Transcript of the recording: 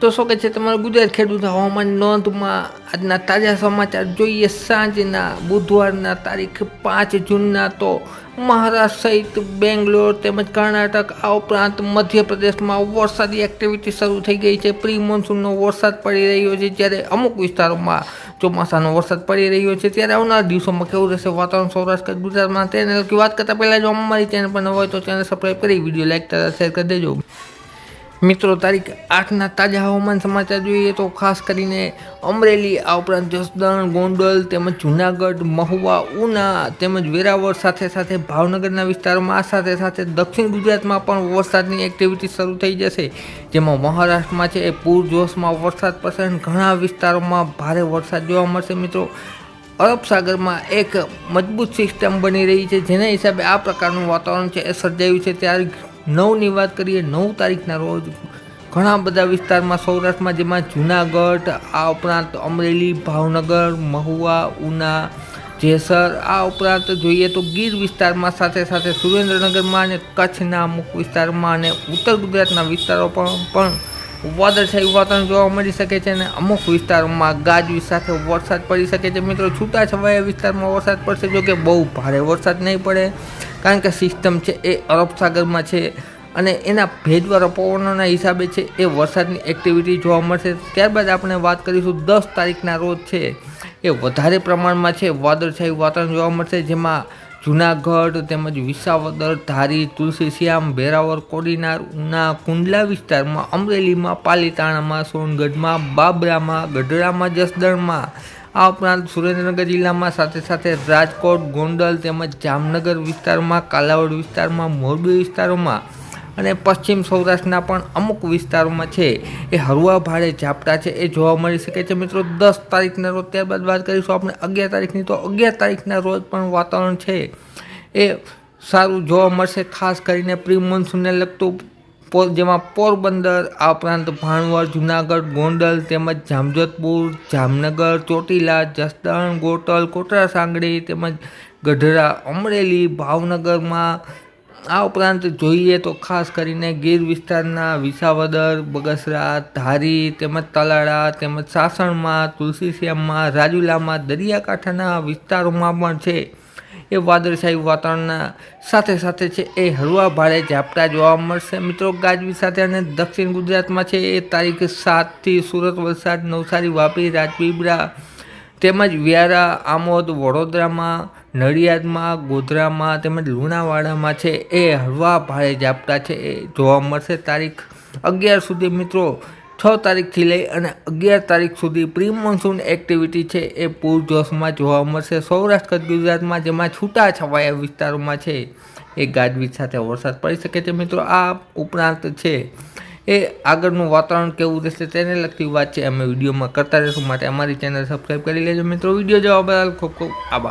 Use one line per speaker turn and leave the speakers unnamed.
તો શું કહે છે તમારું ગુજરાત ખેડૂત હવામાન નોંધમાં આજના તાજા સમાચાર જોઈએ સાંજના બુધવારના તારીખ 5 જૂનના તો મહારાષ્ટ્ર સહિત બેંગ્લોર તેમજ કર્ણાટક આ ઉપરાંત મધ્યપ્રદેશમાં વરસાદી એક્ટિવિટી શરૂ થઈ ગઈ છે। પ્રી મોન્સૂનનો વરસાદ પડી રહ્યો છે, જ્યારે અમુક વિસ્તારોમાં ચોમાસાનો વરસાદ પડી રહ્યો છે। ત્યારે આવનારા દિવસોમાં કેવું રહેશે વાતાવરણ સૌરાષ્ટ્ર ગુજરાતમાં તેને લગતી વાત કરતાં પહેલાં જો અમારી ચેનલ પર ન હોય તો ચેનલ સબસ્ક્રાઈબ કરી વિડીયો લાઈક તથા શેર કરી દેજો। મિત્રો તારીખ 8ના તાજા હવામાન સમાચાર જોઈએ તો ખાસ કરીને અમરેલી આ ઉપરાંત જસદણ, ગોંડલ તેમજ જૂનાગઢ, મહુવા, ઉના તેમજ વેરાવળ સાથે સાથે ભાવનગરના વિસ્તારોમાં આ સાથે સાથે દક્ષિણ ગુજરાતમાં પણ વરસાદની એક્ટિવિટી શરૂ થઈ જશે, જેમાં મહારાષ્ટ્રમાં છે એ પૂરજોશમાં વરસાદ પડશે અને ઘણા વિસ્તારોમાં ભારે વરસાદ જોવા મળશે। મિત્રો અરબ સાગરમાં એક મજબૂત સિસ્ટમ બની રહી છે, જેના હિસાબે આ પ્રકારનું વાતાવરણ છે એ સર્જાયું છે। ત્યારે 9ની વાત કરીએ, 9 તારીખના રોજ ઘણા બધા વિસ્તારમાં સૌરાષ્ટ્રમાં જેમાં જૂનાગઢ આ ઉપરાંત અમરેલી, ભાવનગર, મહુવા, ઉના, જેસર આ ઉપરાંત જોઈએ તો ગીર વિસ્તારમાં સાથે સાથે સુરેન્દ્રનગરમાં અને કચ્છના અમુક વિસ્તારમાં અને ઉત્તર ગુજરાતના વિસ્તારો પણ વાદળછાયું વાતાવરણ જોવા મળી શકે છે અને અમુક વિસ્તારોમાં ગાજવીજ સાથે વરસાદ પડી શકે છે। મિત્રો છૂટાછવાયા વિસ્તારમાં વરસાદ પડશે, જો કે બહુ ભારે વરસાદ નહીં પડે, કારણ કે સિસ્ટમ છે એ અરબ સાગરમાં છે અને એના ભેજવાળા પવનોના હિસાબે છે એ વરસાદની એક્ટિવિટી જોવા મળશે। ત્યારબાદ આપણે વાત કરીશું 10 તારીખના રોજ છે એ વધારે પ્રમાણમાં છે વાદળછાયું વાતાવરણ જોવા મળશે, જેમાં જૂનાગઢ તેમજ વિસાવદર, ધારી, તુલસીશ્યામ, વેરાવળ, કોડીનાર, ઉના, કુંડલા વિસ્તારમાં, અમરેલીમાં, પાલીતાણામાં, સોનગઢમાં, બાબરામાં, ગઢડામાં, જસદણમાં આ ઉપરાંત સુરેન્દ્રનગર જિલ્લામાં સાથે સાથે રાજકોટ, ગોંડલ તેમજ જામનગર વિસ્તારમાં, કાલાવડ વિસ્તારમાં, મોરબી વિસ્તારોમાં અને પશ્ચિમ સૌરાષ્ટ્રના પણ અમુક વિસ્તારોમાં છે એ હળવા ભારે ઝાપટા છે એ જોવા મળી શકે છે। મિત્રો 10 તારીખના રોજ ત્યારબાદ વાત કરીશું આપણે 11 તારીખની, તો 11 તારીખના રોજ પણ વાતાવરણ છે એ સારું જોવા મળશે, ખાસ કરીને પ્રી મોન્સૂનને લગતું, જેમાં પોરબંદર આ ઉપરાંત ભાણવડ, જૂનાગઢ, ગોંડલ તેમજ જામજોધપુર, જામનગર, ચોટીલા, જસદણ, ગોટલ, કોટડા સાંગડી તેમજ ગઢડા, અમરેલી, ભાવનગરમાં આ ઉપરાંત જોઈએ તો ખાસ કરીને ગીર વિસ્તારના વિસાવદર, બગસરા, ધારી તેમજ તલાળા તેમજ સાસણમાં, તુલસીશ્યામમાં, રાજુલામાં, દરિયાકાંઠાના વિસ્તારોમાં પણ છે એ વાદળછાયું વાતાવરણના સાથે સાથે છે એ હળવા ભારે ઝાપટા જોવા મળશે। મિત્રો ગાજવીજ સાથે અને દક્ષિણ ગુજરાતમાં છે એ તારીખ 7થી સુરત, વલસાડ, નવસારી, વાપી, રાજપીપળા તેમજ વ્યારા, આમોદ, વડોદરામાં, નડિયાદમાં, ગોધરામાં તેમજ લુણાવાડામાં છે એ હળવા ભારે ઝાપટા છે એ જોવા મળશે તારીખ 11 સુધી। મિત્રો 6 તારીખથી લઈ અને 11 તારીખ સુધી પ્રી મોન્સૂન એક્ટિવિટી છે એ પૂરજોશમાં જોવા મળશે સૌરાષ્ટ્ર ગુજરાતમાં, જેમાં છૂટાછવાયા વિસ્તારોમાં છે એ ગાજવીજ સાથે વરસાદ પડી શકે છે। મિત્રો આ ઉપરાંત છે એ આગળનું વાતાવરણ કેવું રહેશે તેને લગતી વાત છે અમે વિડીયોમાં કરતા રહીશું, માટે અમારી ચેનલ સબસ્ક્રાઈબ કરી લેજો। મિત્રો વિડીયો જોવા બદલ ખૂબ ખૂબ આભાર।